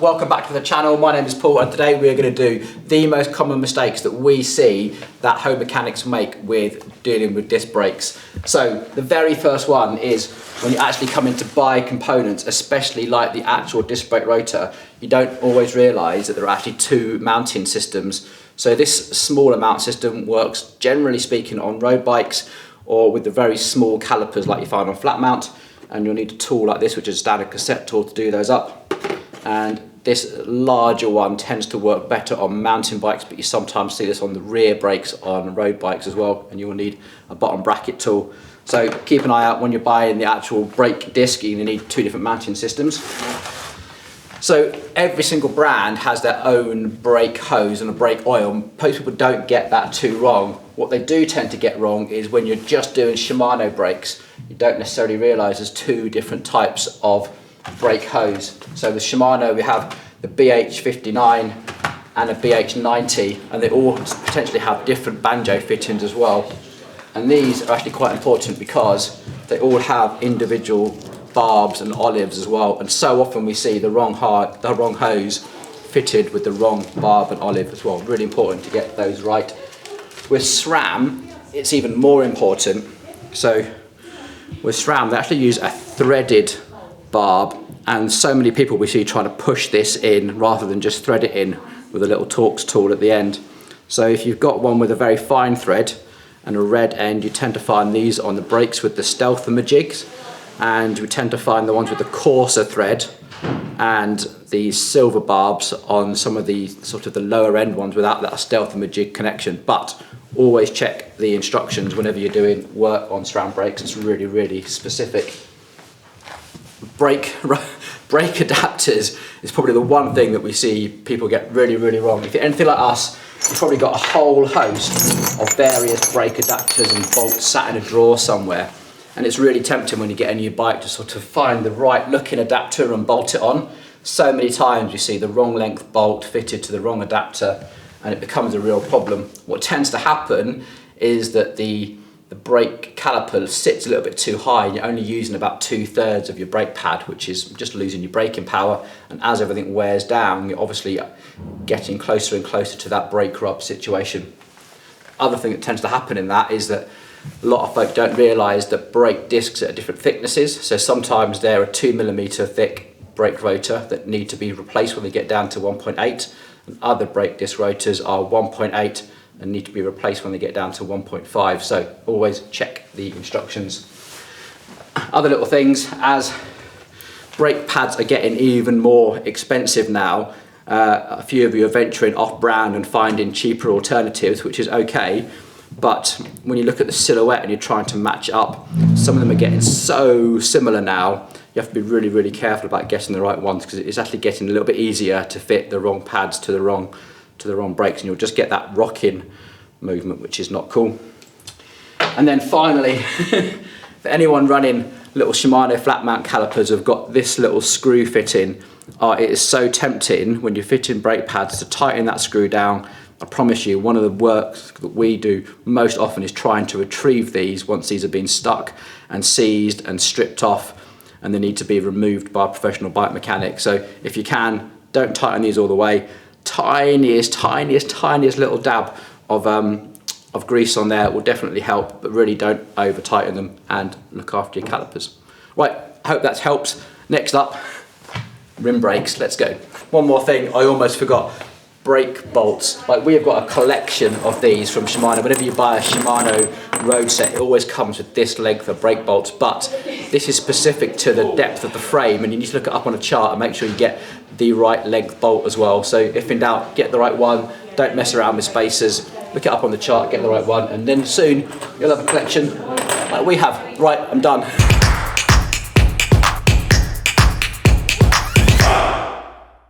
Welcome back to the channel. My name is Paul and today we are going to do the most common mistakes that we see that home mechanics make with dealing with disc brakes. So the very first one is when you actually come in to buy components, especially like the actual disc brake rotor, you don't always realise that there are actually two mounting systems. So this smaller mount system works generally speaking on road bikes or with the very small calipers like you find on flat mount, and you'll need a tool like this, which is a standard cassette tool, to do those up. And this larger one tends to work better on mountain bikes, but you sometimes see this on the rear brakes on road bikes as well, and you will need a bottom bracket tool. So keep an eye out when you're buying the actual brake disc. You need two different mounting systems. So every single brand has their own brake hose and a brake oil. Most people don't get that too wrong. What they do tend to get wrong is when you're just doing Shimano brakes, you don't necessarily realise there's two different types of brake hose. So with Shimano we have the BH59 and a BH90, and they all potentially have different banjo fittings as well. And these are actually quite important because they all have individual barbs and olives as well, and so often we see the wrong hose fitted with the wrong barb and olive as well. Really important to get those right. With SRAM it's even more important. So with SRAM they actually use a threaded barb, and so many people we see trying to push this in rather than just thread it in with a little Torx tool at the end. So if you've got one with a very fine thread and a red end, you tend to find these on the brakes with the stealther jigs, and we tend to find the ones with the coarser thread and the silver barbs on some of the sort of the lower end ones without that stealther jig connection. But always check the instructions whenever you're doing work on SRAM brakes. It's really specific. Brake adapters is probably the one thing that we see people get really wrong. If you're anything like us, you've probably got a whole host of various brake adapters and bolts sat in a drawer somewhere, and it's really tempting when you get a new bike to sort of find the right looking adapter and bolt it on. So many times you see the wrong length bolt fitted to the wrong adapter and it becomes a real problem. What tends to happen is that the brake caliper sits a little bit too high and you're only using about 2/3 of your brake pad, which is just losing your braking power, and as everything wears down you're obviously getting closer and closer to that brake rub situation. Other thing that tends to happen in that is that a lot of folk don't realise that brake discs are different thicknesses. So sometimes they're a 2mm thick brake rotor that need to be replaced when they get down to 1.8, and other brake disc rotors are 1.8 and need to be replaced when they get down to 1.5. So always check the instructions. Other little things, as brake pads are getting even more expensive now, a few of you are venturing off brand and finding cheaper alternatives, which is okay. But when you look at the silhouette and you're trying to match up, some of them are getting so similar now, you have to be really careful about getting the right ones, because it's actually getting a little bit easier to fit the wrong pads to the wrong brakes, and you'll just get that rocking movement, which is not cool. And then finally, for anyone running little Shimano flat mount calipers who've got this little screw fitting, it is so tempting when you're fitting brake pads to tighten that screw down. I promise you, one of the works that we do most often is trying to retrieve these once these have been stuck and seized and stripped off, and they need to be removed by a professional bike mechanic. So if you can, don't tighten these all the way. Tiniest little dab of grease on there will definitely help, but really don't over tighten them and look after your calipers. Right, I hope that's helped. Next up, rim brakes. Let's go. One more thing I almost forgot. Brake bolts. Like, we have got a collection of these from Shimano. Whenever you buy a Shimano road set, it always comes with this length of brake bolts, but this is specific to the depth of the frame, and you need to look it up on a chart and make sure you get the right length bolt as well. So if in doubt, get the right one. Don't mess around with spacers. Look it up on the chart, get the right one, and then soon you'll have a collection like we have. Right, I'm done.